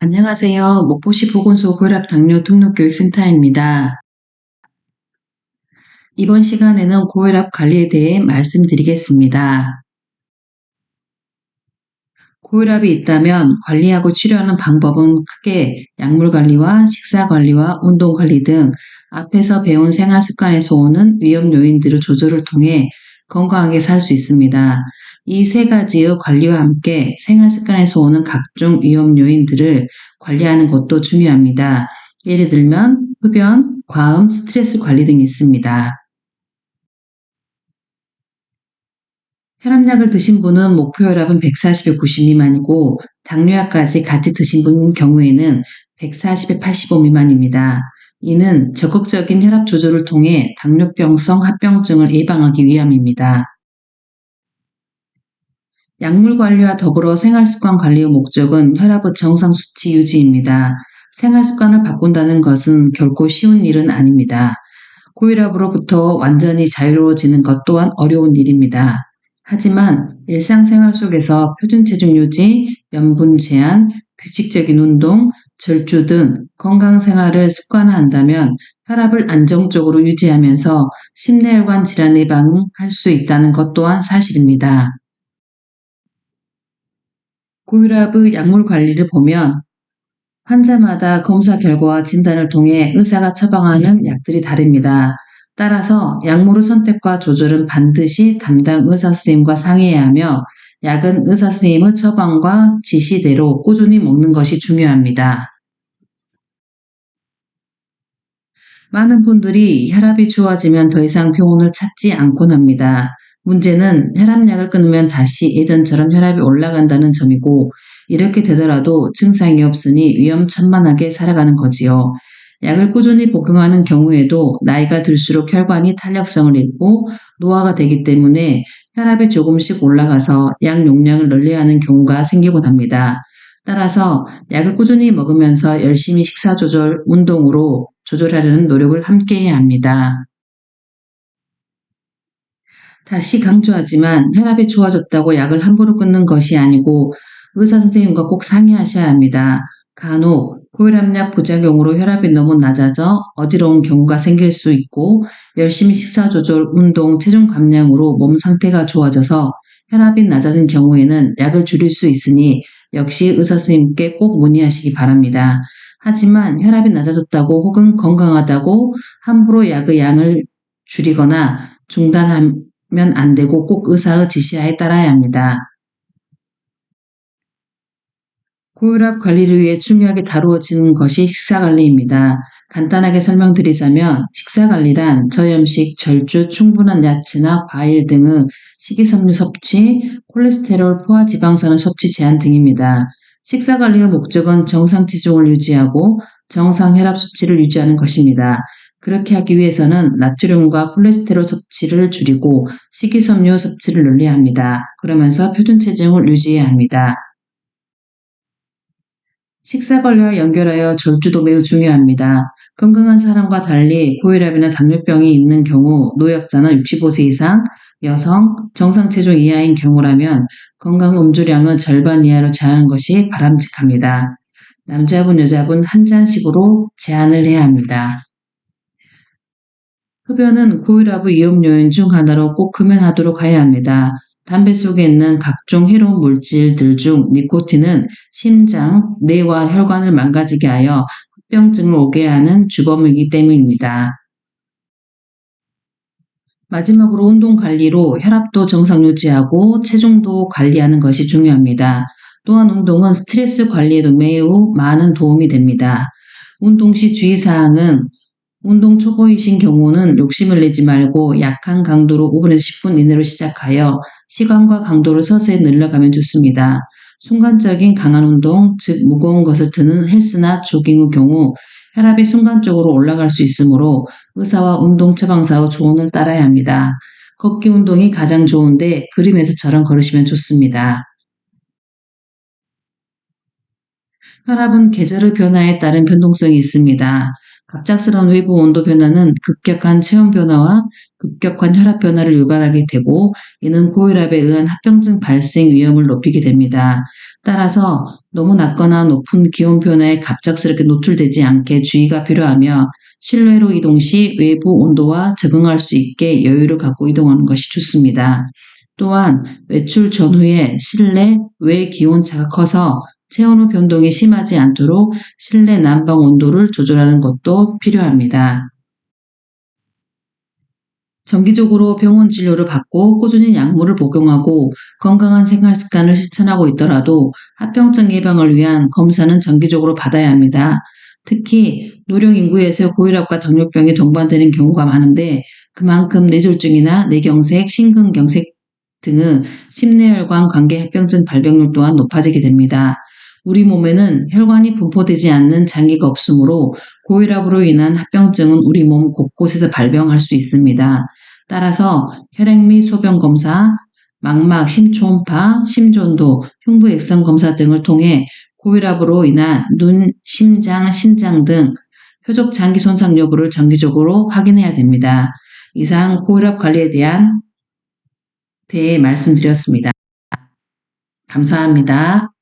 안녕하세요. 목포시 보건소 고혈압 당뇨 등록교육센터입니다. 이번 시간에는 고혈압 관리에 대해 말씀드리겠습니다. 고혈압이 있다면 관리하고 치료하는 방법은 크게 약물 관리와 식사 관리와 운동 관리 등 앞에서 배운 생활 습관에서 오는 위험 요인들의 조절을 통해 건강하게 살 수 있습니다. 이 세 가지의 관리와 함께 생활 습관에서 오는 각종 위험 요인들을 관리하는 것도 중요합니다. 예를 들면 흡연, 과음, 스트레스 관리 등이 있습니다. 혈압약을 드신 분은 목표 혈압은 140에 90 미만이고 당뇨약까지 같이 드신 분 경우에는 140에 85 미만입니다. 이는 적극적인 혈압 조절을 통해 당뇨병성 합병증을 예방하기 위함입니다. 약물 관리와 더불어 생활습관 관리의 목적은 혈압의 정상 수치 유지입니다. 생활습관을 바꾼다는 것은 결코 쉬운 일은 아닙니다. 고혈압으로부터 완전히 자유로워지는 것 또한 어려운 일입니다. 하지만 일상생활 속에서 표준 체중 유지, 염분 제한, 규칙적인 운동, 절주 등 건강 생활을 습관화한다면 혈압을 안정적으로 유지하면서 심내혈관 질환 예방할 수 있다는 것 또한 사실입니다. 고혈압의 약물 관리를 보면 환자마다 검사 결과와 진단을 통해 의사가 처방하는 약들이 다릅니다. 따라서 약물의 선택과 조절은 반드시 담당 의사 선생님과 상의해야 하며 약은 의사 선생님의 처방과 지시대로 꾸준히 먹는 것이 중요합니다. 많은 분들이 혈압이 좋아지면 더 이상 병원을 찾지 않곤 합니다. 문제는 혈압약을 끊으면 다시 예전처럼 혈압이 올라간다는 점이고 이렇게 되더라도 증상이 없으니 위험천만하게 살아가는 거지요. 약을 꾸준히 복용하는 경우에도 나이가 들수록 혈관이 탄력성을 잃고 노화가 되기 때문에 혈압이 조금씩 올라가서 약 용량을 늘려야 하는 경우가 생기곤 합니다. 따라서 약을 꾸준히 먹으면서 열심히 식사 조절, 운동으로 조절하려는 노력을 함께 해야 합니다. 다시 강조하지만 혈압이 좋아졌다고 약을 함부로 끊는 것이 아니고 의사 선생님과 꼭 상의하셔야 합니다. 간혹 고혈압약 부작용으로 혈압이 너무 낮아져 어지러운 경우가 생길 수 있고 열심히 식사 조절, 운동, 체중 감량으로 몸 상태가 좋아져서 혈압이 낮아진 경우에는 약을 줄일 수 있으니 역시 의사 선생님께 꼭 문의하시기 바랍니다. 하지만 혈압이 낮아졌다고 혹은 건강하다고 함부로 약의 양을 줄이거나 중단하면 안 되고 꼭 의사의 지시하에 따라야 합니다. 고혈압 관리를 위해 중요하게 다루어지는 것이 식사 관리입니다. 간단하게 설명드리자면 식사 관리란 저염식, 절주, 충분한 야채나 과일 등의 식이섬유 섭취, 콜레스테롤, 포화지방산의 섭취 제한 등입니다. 식사 관리의 목적은 정상 체중을 유지하고 정상 혈압 수치를 유지하는 것입니다. 그렇게 하기 위해서는 나트륨과 콜레스테롤 섭취를 줄이고 식이섬유 섭취를 늘려야 합니다. 그러면서 표준 체중을 유지해야 합니다. 식사 관리와 연결하여 절주도 매우 중요합니다. 건강한 사람과 달리 고혈압이나 당뇨병이 있는 경우 노약자나 65세 이상, 여성, 정상 체중 이하인 경우라면 건강 음주량은 절반 이하로 제한하는 것이 바람직합니다. 남자분, 여자분 한 잔씩으로 제한을 해야 합니다. 흡연은 고혈압의 위험 요인 중 하나로 꼭 금연하도록 해야 합니다. 담배 속에 있는 각종 해로운 물질들 중 니코틴은 심장, 뇌와 혈관을 망가지게 하여 합병증을 오게 하는 주범이기 때문입니다. 마지막으로 운동 관리로 혈압도 정상 유지하고 체중도 관리하는 것이 중요합니다. 또한 운동은 스트레스 관리에도 매우 많은 도움이 됩니다. 운동 시 주의사항은 운동 초보이신 경우는 욕심을 내지 말고 약한 강도로 5분에서 10분 이내로 시작하여 시간과 강도를 서서히 늘려가면 좋습니다. 순간적인 강한 운동, 즉 무거운 것을 드는 헬스나 조깅의 경우 혈압이 순간적으로 올라갈 수 있으므로 의사와 운동 처방사의 조언을 따라야 합니다. 걷기 운동이 가장 좋은데 그림에서처럼 걸으시면 좋습니다. 혈압은 계절의 변화에 따른 변동성이 있습니다. 갑작스러운 외부 온도 변화는 급격한 체온 변화와 급격한 혈압 변화를 유발하게 되고 이는 고혈압에 의한 합병증 발생 위험을 높이게 됩니다. 따라서 너무 낮거나 높은 기온 변화에 갑작스럽게 노출되지 않게 주의가 필요하며 실내로 이동 시 외부 온도와 적응할 수 있게 여유를 갖고 이동하는 것이 좋습니다. 또한 외출 전후에 실내 외 기온차가 커서 체온 후 변동이 심하지 않도록 실내 난방 온도를 조절하는 것도 필요합니다. 정기적으로 병원 진료를 받고 꾸준히 약물을 복용하고 건강한 생활 습관을 실천하고 있더라도 합병증 예방을 위한 검사는 정기적으로 받아야 합니다. 특히 노령 인구에서 고혈압과 당뇨병이 동반되는 경우가 많은데 그만큼 뇌졸중이나 뇌경색, 심근경색 등의 심뇌혈관 관계 합병증 발병률 또한 높아지게 됩니다. 우리 몸에는 혈관이 분포되지 않는 장기가 없으므로 고혈압으로 인한 합병증은 우리 몸 곳곳에서 발병할 수 있습니다. 따라서 혈액 및 소변 검사, 망막, 심초음파, 심전도, 흉부 액상 검사 등을 통해 고혈압으로 인한 눈, 심장, 신장 등 표적 장기 손상 여부를 정기적으로 확인해야 됩니다. 이상 고혈압 관리에 대해 말씀드렸습니다. 감사합니다.